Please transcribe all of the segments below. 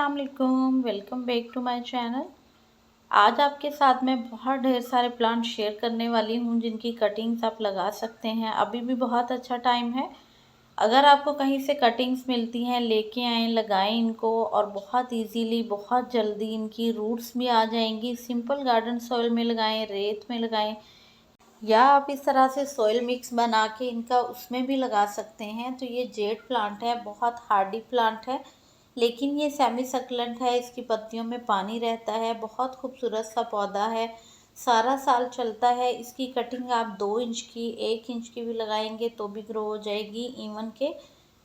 अस्सलाम वालेकुम, welcome back to my channel. आज आपके साथ मैं बहुत ढेर सारे प्लांट शेयर करने वाली हूँ जिनकी कटिंग्स आप लगा सकते हैं। अभी भी बहुत अच्छा टाइम है। अगर आपको कहीं से कटिंग्स मिलती हैं लेके आएँ, लगाएं इनको और बहुत इजीली बहुत जल्दी इनकी रूट्स भी आ जाएंगी। सिंपल गार्डन सॉइल में लगाएं, रेत में लगाएं या आप इस तरह से सॉइल मिक्स बना के इनका उसमें भी लगा सकते हैं। तो ये जेड प्लांट है, बहुत हार्डी प्लांट है लेकिन ये सेमी सक्लेंट है। इसकी पत्तियों में पानी रहता है, बहुत खूबसूरत सा पौधा है, सारा साल चलता है। इसकी कटिंग आप 2 इंच की 1 इंच की भी लगाएंगे तो भी ग्रो हो जाएगी। इवन के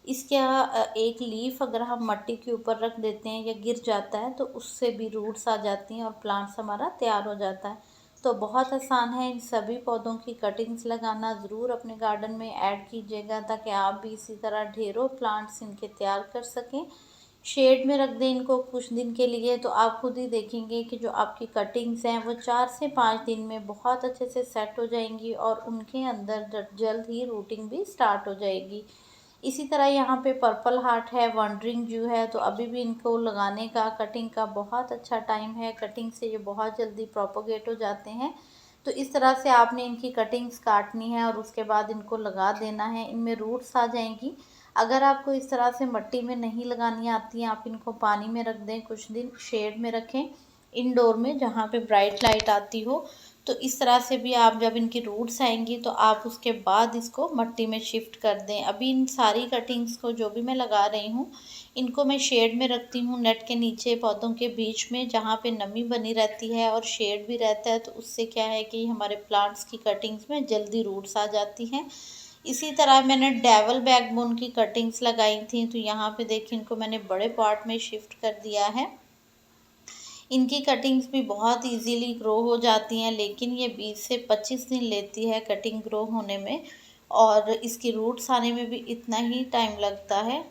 इसका एक लीफ अगर हम मिट्टी के ऊपर रख देते हैं या गिर जाता है तो उससे भी रूट्स आ जाती हैं और प्लांट्स हमारा तैयार हो जाता है। तो बहुत आसान है इन सभी पौधों की कटिंग्स लगाना। ज़रूर अपने गार्डन में ऐड कीजिएगा ताकि आप भी इसी तरह ढेरों प्लांट्स इनके तैयार कर सकें। शेड में रख दें इनको कुछ दिन के लिए तो आप खुद ही देखेंगे कि जो आपकी कटिंग्स हैं वो 4 से 5 दिन में बहुत अच्छे से सेट हो जाएंगी और उनके अंदर जल्द ही रूटिंग भी स्टार्ट हो जाएगी। इसी तरह यहाँ पे पर्पल हार्ट है, वंडरिंग जू है, तो अभी भी इनको लगाने का कटिंग का बहुत अच्छा टाइम है। कटिंग से ये बहुत जल्दी प्रोपोगेट हो जाते हैं। तो इस तरह से आपने इनकी कटिंग्स काटनी है और उसके बाद इनको लगा देना है। इनमें रूट्स आ जाएंगी। अगर आपको इस तरह से मिट्टी में नहीं लगानी आती हैं, आप इनको पानी में रख दें, कुछ दिन शेड में रखें इंडोर में जहाँ पे ब्राइट लाइट आती हो। तो इस तरह से भी आप जब इनकी रूट्स आएंगी तो आप उसके बाद इसको मिट्टी में शिफ्ट कर दें। अभी इन सारी कटिंग्स को जो भी मैं लगा रही हूँ इनको मैं शेड में रखती हूँ, नेट के नीचे पौधों के बीच में जहाँ पे नमी बनी रहती है और शेड भी रहता है। तो उससे क्या है कि हमारे प्लांट्स की कटिंग्स में जल्दी रूट्स आ जाती हैं। इसी तरह मैंने डेवल बैकबोन की कटिंग्स लगाई थी, तो यहाँ पे देखिए इनको मैंने बड़े पॉट में शिफ्ट कर दिया है। इनकी कटिंग्स भी बहुत इजीली ग्रो हो जाती हैं लेकिन ये 20 से 25 दिन लेती है कटिंग ग्रो होने में और इसकी रूट्स आने में भी इतना ही टाइम लगता है।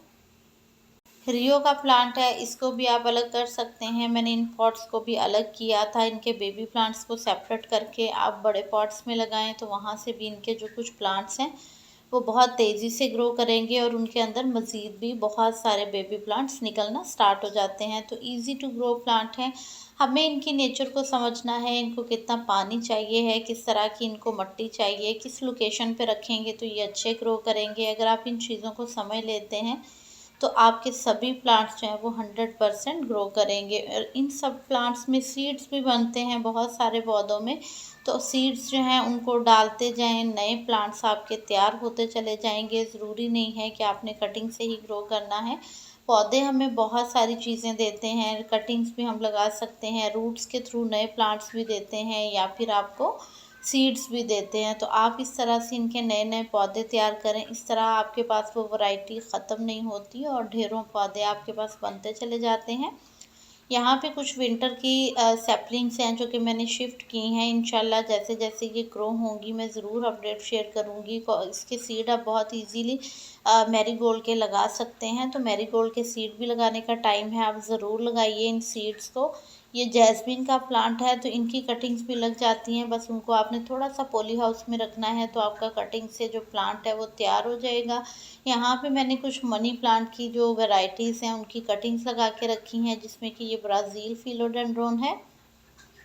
रियो का प्लांट है, इसको भी आप अलग कर सकते हैं। मैंने इन पॉट्स को भी अलग किया था, इनके बेबी प्लांट्स को सेपरेट करके आप बड़े पॉट्स में लगाएं तो वहाँ से भी इनके जो कुछ प्लांट्स हैं वो बहुत तेज़ी से ग्रो करेंगे और उनके अंदर मज़ीद भी बहुत सारे बेबी प्लांट्स निकलना स्टार्ट हो जाते हैं। तो इजी टू ग्रो प्लांट हैं। हमें इनकी नेचर को समझना है, इनको कितना पानी चाहिए है, किस तरह की इनको मिट्टी चाहिए, किस लोकेशन पे रखेंगे तो ये अच्छे ग्रो करेंगे। अगर आप इन चीज़ों को समझ लेते हैं तो आपके सभी प्लांट्स जो हैं वो 100% ग्रो करेंगे। और इन सब प्लांट्स में सीड्स भी बनते हैं बहुत सारे पौधों में। तो सीड्स जो हैं उनको डालते जाएं, नए प्लांट्स आपके तैयार होते चले जाएंगे। ज़रूरी नहीं है कि आपने कटिंग से ही ग्रो करना है। पौधे हमें बहुत सारी चीज़ें देते हैं, कटिंग्स भी हम लगा सकते हैं, रूट्स के थ्रू नए प्लांट्स भी देते हैं या फिर आपको सीड्स भी देते हैं। तो आप इस तरह से इनके नए नए पौधे तैयार करें। इस तरह आपके पास वो वैरायटी ख़त्म नहीं होती और ढेरों पौधे आपके पास बनते चले जाते हैं। यहाँ पे कुछ विंटर की सैपलिंग्स हैं जो कि मैंने शिफ्ट की हैं। इंशाल्लाह जैसे जैसे ये ग्रो होंगी मैं ज़रूर अपडेट शेयर करूँगी। इसके सीड आप बहुत इजीली मैरीगोल्ड के लगा सकते हैं। तो मैरीगोल्ड के सीड भी लगाने का टाइम है, आप ज़रूर लगाइए इन सीड्स को। ये जैस्मिन का प्लांट है तो इनकी कटिंग्स भी लग जाती हैं, बस उनको आपने थोड़ा सा पॉली हाउस में रखना है तो आपका कटिंग से जो प्लांट है वो तैयार हो जाएगा। यहाँ पे मैंने कुछ मनी प्लांट की जो वैरायटीज़ हैं उनकी कटिंग्स लगा के रखी हैं, जिसमें कि ये ब्राज़ील फिलोडेंड्रोन है।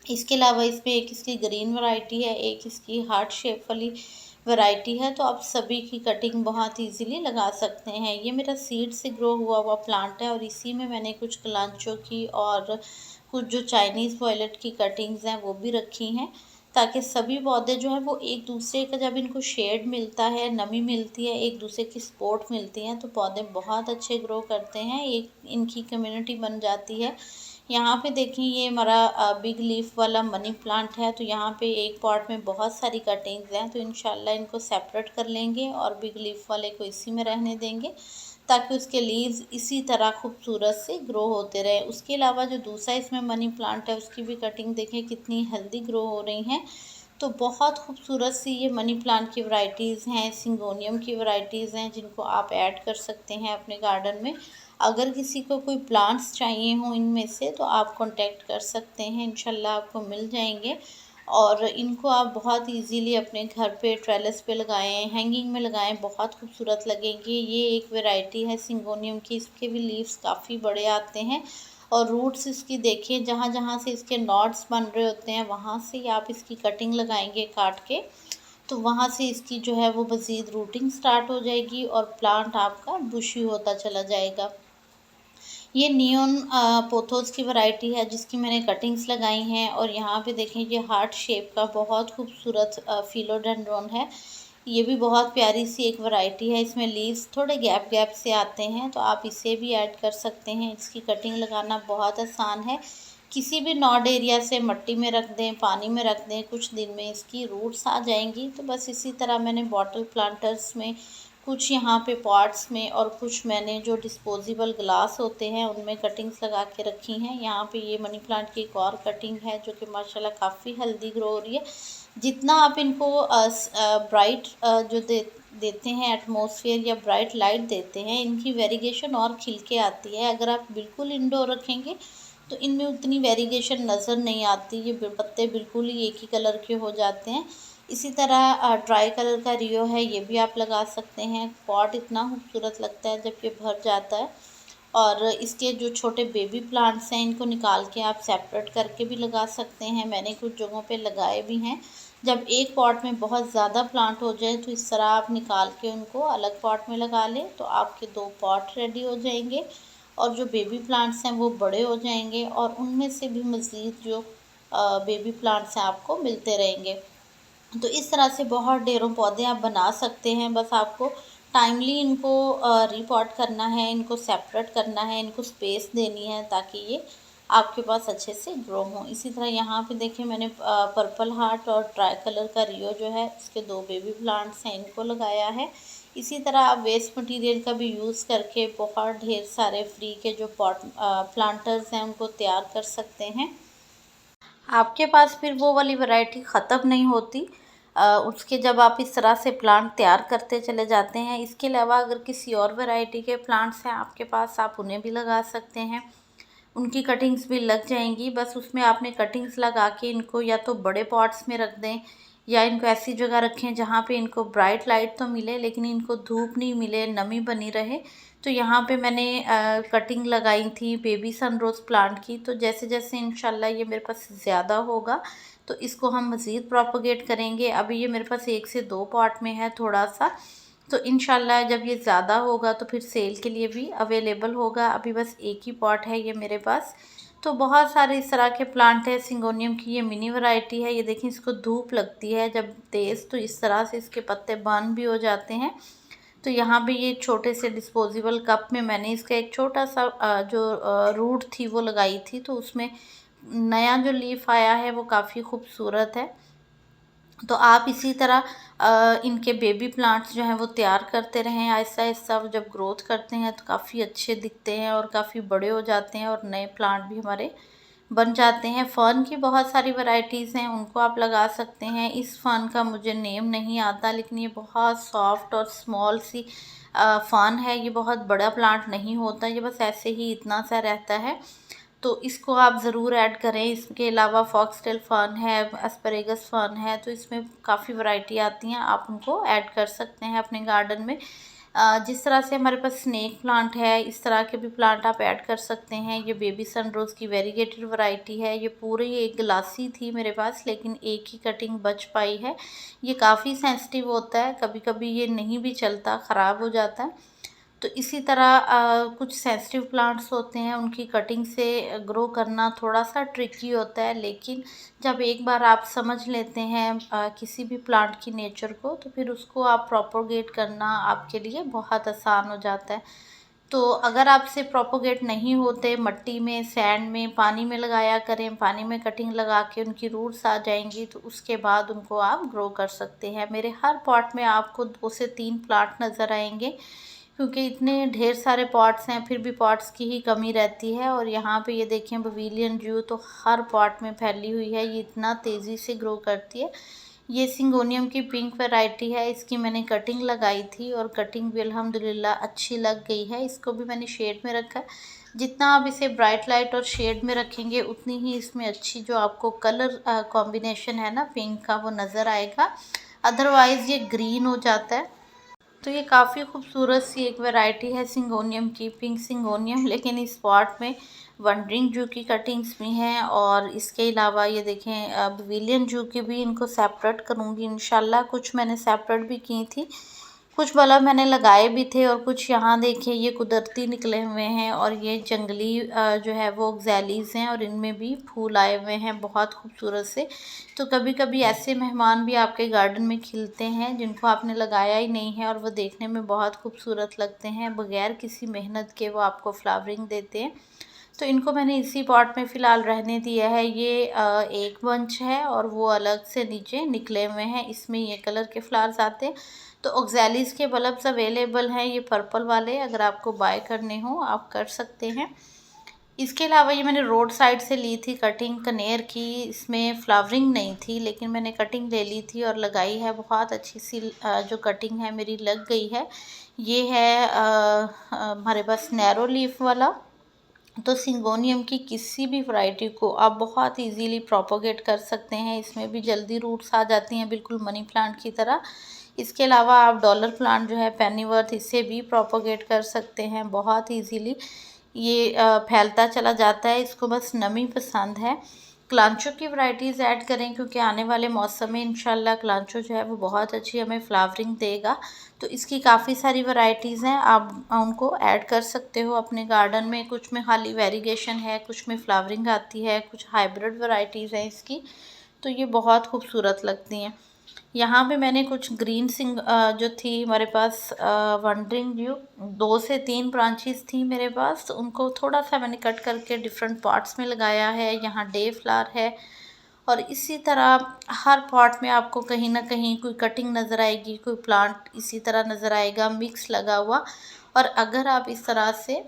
इसके अलावा इसमें एक इसकी ग्रीन वैरायटी है, एक इसकी हार्ट शेप वाली वैरायटी है। तो आप सभी की कटिंग बहुत इजीली लगा सकते हैं। ये मेरा सीड से ग्रो हुआ हुआ प्लांट है और इसी में मैंने कुछ कलांचो की और कुछ जो चाइनीज़ वॉयलेट की कटिंग्स हैं वो भी रखी हैं, ताकि सभी पौधे जो हैं वो एक दूसरे का जब इनको शेड मिलता है, नमी मिलती है, एक दूसरे की सपोर्ट मिलती है तो पौधे बहुत अच्छे ग्रो करते हैं। एक इनकी कम्युनिटी बन जाती है। यहाँ पे देखिए ये हमारा बिग लीफ वाला मनी प्लांट है। तो यहाँ पे एक पॉट में बहुत सारी कटिंग्स हैं, तो इंशाल्लाह इनको सेपरेट कर लेंगे और बिग लीफ वाले को इसी में रहने देंगे ताकि उसके लीव्स इसी तरह खूबसूरत से ग्रो होते रहे। उसके अलावा जो दूसरा इसमें मनी प्लांट है उसकी भी कटिंग देखें कितनी हेल्दी ग्रो हो रही हैं। तो बहुत खूबसूरत सी ये मनी प्लांट की वैरायटीज़ हैं, सिंगोनियम की वैरायटीज़ हैं जिनको आप ऐड कर सकते हैं अपने गार्डन में। अगर किसी को कोई प्लांट्स चाहिए हों इनमें से तो आप कांटेक्ट कर सकते हैं, इंशाल्लाह आपको मिल जाएंगे। और इनको आप बहुत इजीली अपने घर पे ट्रेलिस पे लगाएं, हैंगिंग में लगाएं, बहुत खूबसूरत लगेंगे। ये एक वैरायटी है सिंगोनियम की, इसके भी लीव्स काफ़ी बड़े आते हैं और रूट्स इसकी देखिए, जहाँ जहाँ से इसके नॉट्स बन रहे होते हैं वहाँ से आप इसकी कटिंग लगाएंगे काट के, तो वहाँ से इसकी जो है वो मज़ीद रूटिंग स्टार्ट हो जाएगी और प्लांट आपका बुशी होता चला जाएगा। ये नियॉन पोथोस की वैरायटी है जिसकी मैंने कटिंग्स लगाई हैं। और यहाँ पे देखें, ये हार्ट शेप का बहुत खूबसूरत फिलोडेंड्रॉन है। ये भी बहुत प्यारी सी एक वैरायटी है। इसमें लीव्स थोड़े गैप गैप से आते हैं, तो आप इसे भी ऐड कर सकते हैं। इसकी कटिंग लगाना बहुत आसान है। किसी भी नॉड एरिया से मट्टी में रख दें, पानी में रख दें, कुछ दिन में इसकी रूट्स आ जाएंगी। तो बस इसी तरह मैंने बॉटल प्लांटर्स में, कुछ यहाँ पे पॉट्स में, और कुछ मैंने जो डिस्पोजेबल ग्लास होते हैं उनमें कटिंग्स लगा के रखी हैं। यहाँ पे ये मनी प्लांट की एक और कटिंग है जो कि माशाल्लाह काफ़ी हेल्दी ग्रो हो रही है। जितना आप इनको ब्राइट जो देते हैं एटमॉस्फेयर या ब्राइट लाइट देते हैं, इनकी वेरिगेशन और खिल के आती है। अगर आप बिल्कुल इंडोर रखेंगे तो इनमें उतनी वेरिगेशन नज़र नहीं आती, ये पत्ते बिल्कुल ही एक ही कलर के हो जाते हैं। इसी तरह ट्राई कलर का रियो है, ये भी आप लगा सकते हैं। पॉट इतना खूबसूरत लगता है जब ये भर जाता है। और इसके जो छोटे बेबी प्लांट्स हैं इनको निकाल के आप सेपरेट करके भी लगा सकते हैं। मैंने कुछ जगहों पे लगाए भी हैं। जब एक पॉट में बहुत ज़्यादा प्लांट हो जाए तो इस तरह आप निकाल के उनको अलग पॉट में लगा लें, तो आपके 2 पॉट रेडी हो जाएंगे और जो बेबी प्लांट्स हैं वो बड़े हो जाएंगे और उनमें से भी मज़ीद जो बेबी प्लांट्स हैं आपको मिलते रहेंगे। तो इस तरह से बहुत ढेरों पौधे आप बना सकते हैं। बस आपको टाइमली इनको रिपॉट करना है, इनको सेपरेट करना है, इनको स्पेस देनी है ताकि ये आपके पास अच्छे से ग्रो हों। इसी तरह यहाँ पे देखिए, मैंने पर्पल हार्ट और ट्राई कलर का रियो जो है इसके 2 बेबी प्लांट्स हैं, इनको लगाया है। इसी तरह आप वेस्ट मटेरियल का भी यूज़ करके बहुत ढेर सारे फ्री के जो प्लांटर्स हैं उनको तैयार कर सकते हैं। आपके पास फिर वो वाली वैरायटी ख़त्म नहीं होती। उसके जब आप इस तरह से प्लांट तैयार करते चले जाते हैं। इसके अलावा अगर किसी और वैरायटी के प्लांट्स हैं आपके पास, आप उन्हें भी लगा सकते हैं। उनकी कटिंग्स भी लग जाएंगी। बस उसमें आपने कटिंग्स लगा के इनको या तो बड़े पॉट्स में रख दें या इनको ऐसी जगह रखें जहाँ पे इनको ब्राइट लाइट तो मिले लेकिन इनको धूप नहीं मिले, नमी बनी रहे। तो यहाँ पे मैंने कटिंग लगाई थी बेबी सनरोज़ प्लांट की। तो जैसे जैसे इंशाल्लाह ये मेरे पास ज़्यादा होगा तो इसको हम मज़ीद प्रोपोगेट करेंगे। अभी ये मेरे पास 1 से 2 पॉट में है थोड़ा सा, तो इंशाल्लाह जब ये ज़्यादा होगा तो फिर सेल के लिए भी अवेलेबल होगा। अभी बस एक ही पॉट है ये मेरे पास। तो बहुत सारे इस तरह के प्लांट है। सिंगोनियम की ये मिनी वैरायटी है। ये देखिए, इसको धूप लगती है जब तेज़, तो इस तरह से इसके पत्ते बर्न भी हो जाते हैं। तो यहाँ पे ये छोटे से डिस्पोजेबल कप में मैंने इसका एक छोटा सा जो रूट थी वो लगाई थी, तो उसमें नया जो लीफ आया है वो काफ़ी खूबसूरत है। तो आप इसी तरह इनके बेबी प्लांट्स जो हैं वो तैयार करते रहें आहिस्ता आहिस्ता। जब ग्रोथ करते हैं तो काफ़ी अच्छे दिखते हैं और काफ़ी बड़े हो जाते हैं और नए प्लांट भी हमारे बन जाते हैं। फ़र्न की बहुत सारी वैरायटीज़ हैं, उनको आप लगा सकते हैं। इस फ़र्न का मुझे नेम नहीं आता, लेकिन ये बहुत सॉफ्ट और स्मॉल सी फ़र्न है। ये बहुत बड़ा प्लांट नहीं होता, ये बस ऐसे ही इतना सा रहता है। तो इसको आप ज़रूर ऐड करें। इसके अलावा फॉक्सटेल फ़र्न है, एस्पैरेगस फ़र्न है, तो इसमें काफ़ी वैरायटी आती हैं, आप उनको ऐड कर सकते हैं अपने गार्डन में। जिस तरह से हमारे पास स्नेक प्लांट है, इस तरह के भी प्लांट आप ऐड कर सकते हैं। ये बेबी सनरोज़ की वेरीगेटेड वैरायटी है। ये पूरी एक ग्लासी थी मेरे पास, लेकिन एक ही कटिंग बच पाई है। ये काफ़ी सेंसिटिव होता है, कभी कभी ये नहीं भी चलता, ख़राब हो जाता है। तो इसी तरह कुछ सेंसिटिव प्लांट्स होते हैं, उनकी कटिंग से ग्रो करना थोड़ा सा ट्रिकी होता है, लेकिन जब एक बार आप समझ लेते हैं किसी भी प्लांट की नेचर को, तो फिर उसको आप प्रोपोगेट करना आपके लिए बहुत आसान हो जाता है। तो अगर आपसे प्रोपोगेट नहीं होते, मिट्टी में, सैंड में, पानी में लगाया करें। पानी में कटिंग लगा के उनकी रूट्स आ जाएंगी, तो उसके बाद उनको आप ग्रो कर सकते हैं। मेरे हर पॉट में आपको 2 से 3 प्लांट नज़र आएंगे, क्योंकि इतने ढेर सारे पॉट्स हैं, फिर भी पॉट्स की ही कमी रहती है। और यहाँ पे ये देखें, बविलियन ड्यू तो हर पॉट में फैली हुई है, ये इतना तेज़ी से ग्रो करती है। ये सिंगोनियम की पिंक वैरायटी है, इसकी मैंने कटिंग लगाई थी और कटिंग भी अल्हम्दुलिल्लाह अच्छी लग गई है। इसको भी मैंने शेड में रखा है। जितना आप इसे ब्राइट लाइट और शेड में रखेंगे उतनी ही इसमें अच्छी जो आपको कलर कॉम्बिनेशन है ना पिंक का, वो नज़र आएगा। अदरवाइज़ ये ग्रीन हो जाता है। तो ये काफ़ी खूबसूरत सी एक वैरायटी है सिंगोनियम की, पिंक सिंगोनियम, लेकिन इस पॉट में वंडरिंग जू की कटिंग्स भी हैं। और इसके अलावा ये देखें बविलियन जू की भी इनको सेपरेट करूँगी इंशाल्लाह। कुछ मैंने सेपरेट भी की थी, कुछ बल्ब मैंने लगाए भी थे, और कुछ यहाँ देखिए ये कुदरती निकले हुए हैं। और ये जंगली जो है वो ऑक्जेलिस हैं, और इनमें भी फूल आए हुए हैं बहुत खूबसूरत से। तो कभी कभी ऐसे मेहमान भी आपके गार्डन में खिलते हैं जिनको आपने लगाया ही नहीं है, और वो देखने में बहुत खूबसूरत लगते हैं, बगैर किसी मेहनत के वो आपको फ्लावरिंग देते हैं। तो इनको मैंने इसी पॉट में फ़िलहाल रहने दिया है। ये एक बंच है, और वो अलग से नीचे निकले हुए हैं, इसमें ये कलर के फ्लावर्स आते हैं। तो ऑक्जेलिस के बल्ब्स अवेलेबल हैं, ये पर्पल वाले, अगर आपको बाय करने हो आप कर सकते हैं। इसके अलावा ये मैंने रोड साइड से ली थी कटिंग कनेर की, इसमें फ्लावरिंग नहीं थी, लेकिन मैंने कटिंग ले ली थी और लगाई है। बहुत अच्छी सी जो कटिंग है मेरी लग गई है। ये है हमारे पास नैरो लीफ वाला। तो सिंगोनियम की किसी भी वैरायटी को आप बहुत इजीली प्रोपोगेट कर सकते हैं, इसमें भी जल्दी रूट्स आ जाती हैं, बिल्कुल मनी प्लांट की तरह। इसके अलावा आप डॉलर प्लांट जो है पेनीवर्थ, इसे भी प्रोपोगेट कर सकते हैं बहुत इजीली। ये फैलता चला जाता है, इसको बस नमी पसंद है। क्लांचो की वैरायटीज़ ऐड करें, क्योंकि आने वाले मौसम में इंशाल्लाह क्लांचो जो है वो बहुत अच्छी हमें फ्लावरिंग देगा। तो इसकी काफ़ी सारी वैरायटीज़ हैं, आप उनको ऐड कर सकते हो अपने गार्डन में। कुछ में खाली वेरिगेशन है, कुछ में फ्लावरिंग आती है, कुछ हाइब्रिड वैरायटीज़ हैं इसकी, तो ये बहुत खूबसूरत लगती हैं। यहाँ पे मैंने कुछ ग्रीन जो थी हमारे पास वंडरिंग जो 2 से 3 ब्रांचेस थी मेरे पास, तो उनको थोड़ा सा मैंने कट करके डिफरेंट पॉट्स में लगाया है। यहाँ डे फ्लावर है, और इसी तरह हर पॉट में आपको कहीं ना कहीं कोई कटिंग नज़र आएगी, कोई प्लांट इसी तरह नज़र आएगा मिक्स लगा हुआ। और अगर आप इस तरह से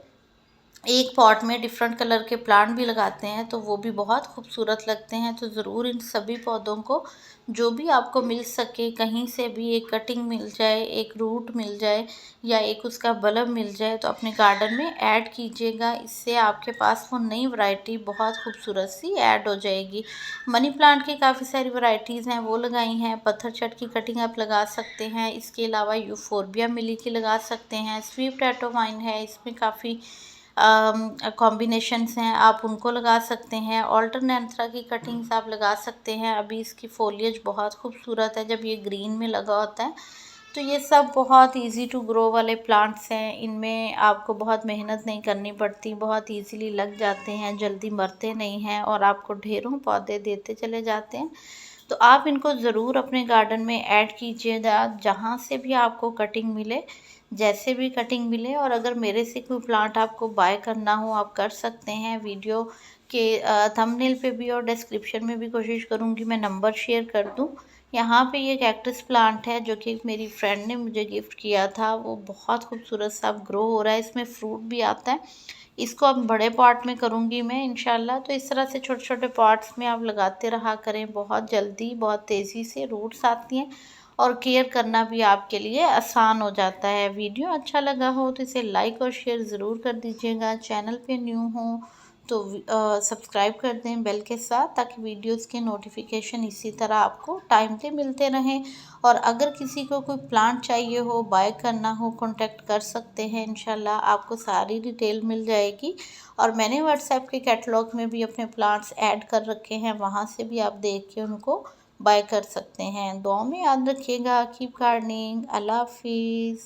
एक पॉट में डिफरेंट कलर के प्लांट भी लगाते हैं तो वो भी बहुत खूबसूरत लगते हैं। तो ज़रूर इन सभी पौधों को जो भी आपको मिल सके, कहीं से भी एक कटिंग मिल जाए, एक रूट मिल जाए, या एक उसका बल्ब मिल जाए, तो अपने गार्डन में ऐड कीजिएगा। इससे आपके पास वो नई वैरायटी बहुत खूबसूरत सी ऐड हो जाएगी। मनी प्लांट की काफ़ी सारी वैरायटीज़ हैं, वो लगाई हैं। पत्थर चट की कटिंग आप लगा सकते हैं। इसके अलावा यूफोरबिया मिली की लगा सकते हैं। स्वीट पोटैटो वाइन है, इसमें काफ़ी कॉम्बिनेशंस हैं, आप उनको लगा सकते हैं। ऑल्टरनेंथ्रा की कटिंग्स आप लगा सकते हैं। अभी इसकी फोलिएज बहुत खूबसूरत है जब ये ग्रीन में लगा होता है। तो ये सब बहुत इजी टू ग्रो वाले प्लांट्स हैं, इनमें आपको बहुत मेहनत नहीं करनी पड़ती, बहुत इजीली लग जाते हैं, जल्दी मरते नहीं हैं, और आपको ढेरों पौधे देते चले जाते हैं। तो आप इनको ज़रूर अपने गार्डन में ऐड कीजिएगा, जहाँ से भी आपको कटिंग मिले, जैसे भी कटिंग मिले। और अगर मेरे से कोई प्लांट आपको बाय करना हो आप कर सकते हैं। वीडियो के थंबनेल पे भी और डिस्क्रिप्शन में भी कोशिश करूँगी मैं नंबर शेयर कर दूँ। यहाँ पे ये कैक्टस प्लांट है जो कि मेरी फ्रेंड ने मुझे गिफ्ट किया था, वो बहुत खूबसूरत सा ग्रो हो रहा है, इसमें फ्रूट भी आता है। इसको अब बड़े पॉट में करूँगी मैं इंशाल्लाह। तो इस तरह से छोटे छोटे पॉट्स में आप लगाते रहा करें, बहुत जल्दी बहुत तेज़ी से रूट्स आती हैं, और केयर करना भी आपके लिए आसान हो जाता है। वीडियो अच्छा लगा हो तो इसे लाइक और शेयर ज़रूर कर दीजिएगा। चैनल पे न्यू हो तो सब्सक्राइब कर दें बेल के साथ, ताकि वीडियोस के नोटिफिकेशन इसी तरह आपको टाइम पे मिलते रहें। और अगर किसी को कोई प्लांट चाहिए हो, बाय करना हो, कांटेक्ट कर सकते हैं। इंशाल्लाह आपको सारी डिटेल मिल जाएगी। और मैंने व्हाट्सएप के कैटलॉग में भी अपने प्लांट्स ऐड कर रखे हैं, वहाँ से भी आप देख के उनको बाय कर सकते हैं। दुआ में याद रखिएगा। Keep gardening. अल्लाह हाफिज़।